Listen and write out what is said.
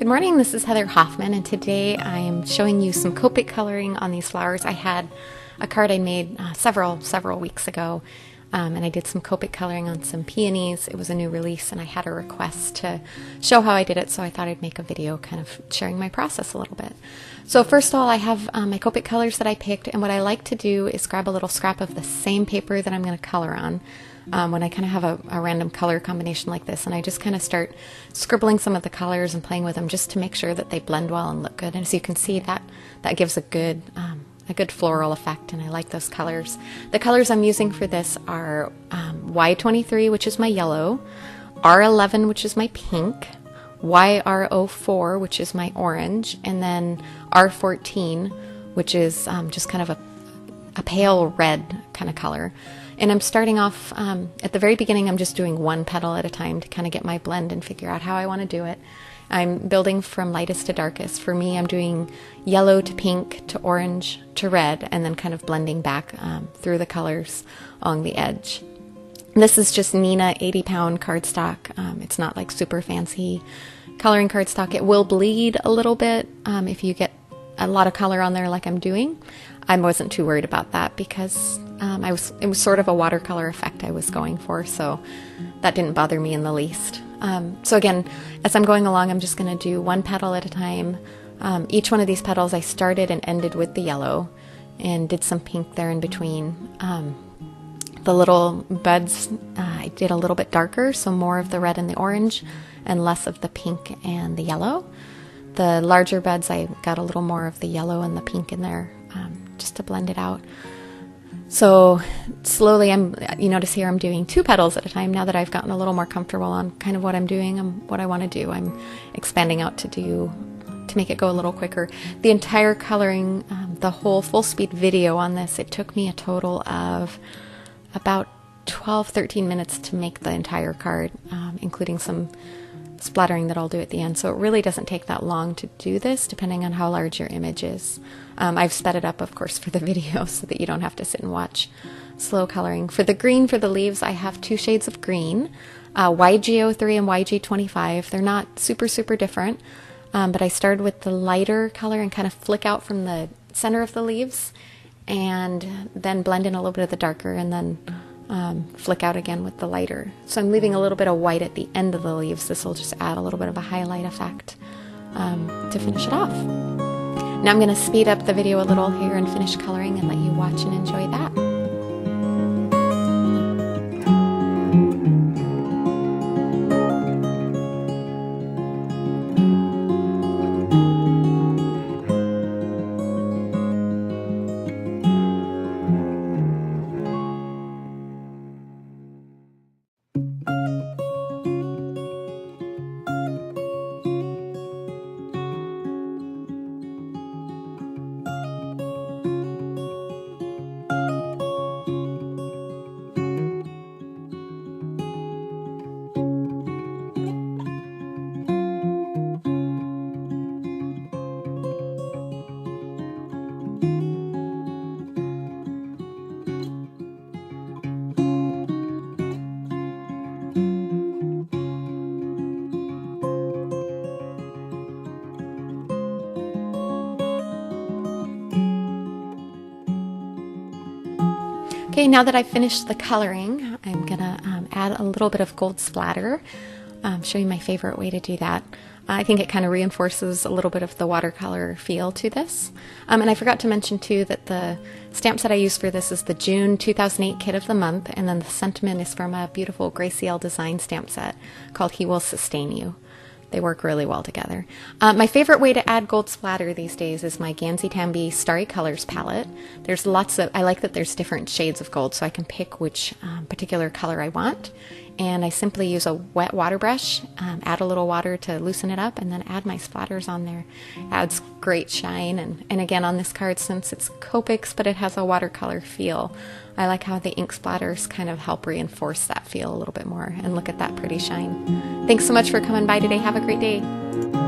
morning, this is Heather Hoffman, and today I'm showing you some Copic coloring on these flowers. I had a card I made several weeks ago, and I did some Copic coloring on some peonies. It was a new release, and I had a request to show how I did it, so I thought I'd make a video kind of sharing my process a little bit. So first of all, I have my Copic colors that I picked, and what I like to do is grab a little scrap of the same paper that I'm going to color on. When I kind of have a random color combination like this, and I just kind of start scribbling some of the colors and playing with them just to make sure that they blend well and look good. And as you can see, that gives a good floral effect, and I like those colors. The colors I'm using for this are Y23, which is my yellow, R11, which is my pink, YR04, which is my orange, and then R14, which is just kind of a pale red kind of color. And I'm starting off, at the very beginning, I'm just doing one petal at a time to kind of get my blend and figure out how I want to do it. I'm building from lightest to darkest. For me, I'm doing yellow to pink to orange to red, and then kind of blending back through the colors along the edge. This is just Neenah 80-pound cardstock. It's not like super fancy coloring cardstock. It will bleed a little bit if you get a lot of color on there like I'm doing. I wasn't too worried about that because it was sort of a watercolor effect I was going for, so that didn't bother me in the least. So again, as I'm going along, I'm just going to do one petal at a time. Each one of these petals I started and ended with the yellow and did some pink there in between. The little buds I did a little bit darker, so more of the red and the orange and less of the pink and the yellow. The larger buds I got a little more of the yellow and the pink in there just to blend it out. So slowly, you notice here I'm doing two petals at a time now that I've gotten a little more comfortable on kind of what I'm doing and what I want to do. I'm expanding out to make it go a little quicker. The entire coloring, the whole full speed video on this, it took me a total of about 12-13 minutes to make the entire card, including some splattering that I'll do at the end. So it really doesn't take that long to do this, depending on how large your image is. I've sped it up, of course, for the video so that you don't have to sit and watch slow coloring. For the green for the leaves, I have two shades of green, YG03 and YG25. They're not super different, but I started with the lighter color and kind of flick out from the center of the leaves and then blend in a little bit of the darker and then flick out again with the lighter. So I'm leaving a little bit of white at the end of the leaves. This will just add a little bit of a highlight effect to finish it off. Now I'm going to speed up the video a little here and finish coloring and let you watch and enjoy that. Okay, now that I've finished the coloring, I'm going to add a little bit of gold splatter, show you my favorite way to do that. I think it kind of reinforces a little bit of the watercolor feel to this. And I forgot to mention too that the stamp set I use for this is the June 2008 Kit of the Month, and then the sentiment is from a beautiful Gracie L design stamp set called He Will Sustain You. They work really well together. My favorite way to add gold splatter these days is my Gansey Tambi Starry Colors palette. There's I like that there's different shades of gold, so I can pick which particular color I want. And I simply use a wet water brush, add a little water to loosen it up, and then add my splatters on there. Adds great shine, and again on this card, since it's Copics but it has a watercolor feel, I like how the ink splatters kind of help reinforce that feel a little bit more, and look at that pretty shine. Thanks so much for coming by today. Have a great day.